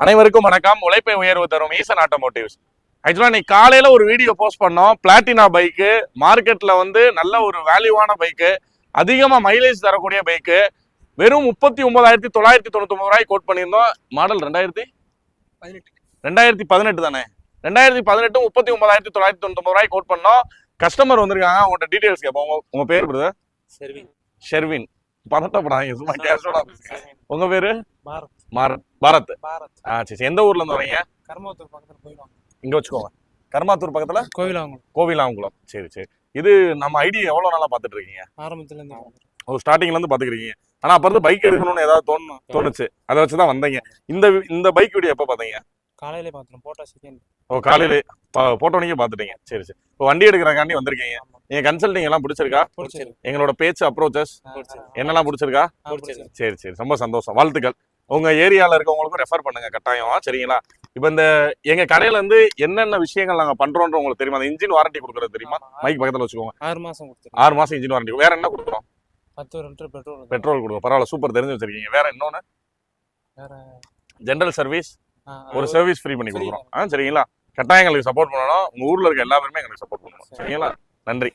அனைவருக்கும் வணக்கம். உழைப்பை உயர்வு தரும் ஈசன் ஆட்டோமோட்டிவ்ஸ். ஆக்சுவலா நீ காலையில ஒரு வீடியோ போஸ்ட் பண்ணோம். பிளாட்டினா பைக்கு மார்க்கெட்ல வந்து நல்ல ஒரு வேல்யூவான பைக்கு, அதிகமா மைலேஜ் தரக்கூடிய பைக்கு, வெறும் 39,999 ரூபாய் கோட் பண்ணியிருந்தோம். மாடல் 2018 தானே? 2018 39,999 ரூபாய் கோட் பண்ணோம். கஸ்டமர் வந்திருக்காங்க, அவங்கள்ட்ட டீடைல்ஸ் கேட்போம். உங்க பேர் பிரதர்? ஷெர்வின். பதட்டப்படாதீங்க, சும்மா கேஷுவலா. உங்க பேரு? பாரத். சரி. எந்த ஊர்ல இருந்து வரீங்க? கர்மாத்தூர் பக்கத்துல கோயிலாங்குளம். இங்க வச்சுக்கோங்க. கர்மாத்தூர் பக்கத்துல கோவிலாங்குளம். சரி. இது நம்ம ஐடி எவ்வளவு நாளா பாத்துட்டு இருக்கீங்க? ஆரம்பத்துல இருந்து. ஸ்டார்டிங்ல இருந்து பாத்துக்கிறீங்க. ஆனா அப்ப இருந்து பைக் எடுக்கணும்னு ஏதாவது தோணுச்சு, அதை வச்சுதான் வந்தீங்க. இந்த பைக் வீடியோ எப்ப பாத்தீங்க? காலையில பாத்துறோம். Photo second. காலையில போட்டோனிக்கே பாத்துட்டீங்க. சரி. இப்போ வண்டி எடுக்கிறக்காண்டி வந்திருக்கீங்க. நீங்க கன்சல்டிங் எல்லாம் பிடிச்சிருக்கா? எங்களோட பேச்சு அப்ரோச்சஸ் என்னெல்லாம் பிடிச்சிருக்கா? சரி. ரொம்ப சந்தோஷம், வாழ்த்துக்கள். உங்க ஏரியால இருக்கவங்களுக்கும் ரெஃபர் பண்ணுங்க கட்டாயம், சரிங்களா? இப்ப இந்த எங்க கடையில இருந்து என்னென்ன விஷயங்கள் நாங்க பண்றோம்ன்ற உங்களுக்கு தெரியுமா? அந்த இன்ஜின் வாரண்டி கொடுக்கறது தெரியுமா? மைக் பக்கத்துல வச்சுக்கோங்க. 6 மாசம் கொடுத்துருக்கோம். 6 மாசம் இன்ஜின் வாரண்டி. வேற என்ன கொடுக்குறோம்? 10 லிட்டர் பெட்ரோல் கொடுக்கும். பரவாயில்ல, சூப்பர், தெரிஞ்சு வச்சிருக்கீங்க. வேற இன்னொன்னு, ஜெனரல் சர்வீஸ், ஒரு சர்வீஸ் ஃப்ரீ பண்ணி கொடுக்குறோம். சரிங்களா? கட்டாயங்களுக்கு சப்போர்ட் பண்ணணும். உங்க ஊர்ல இருக்க எல்லா பேருமே எங்களுக்கு சப்போர்ட் பண்ணணும், சரிங்களா? நன்றி.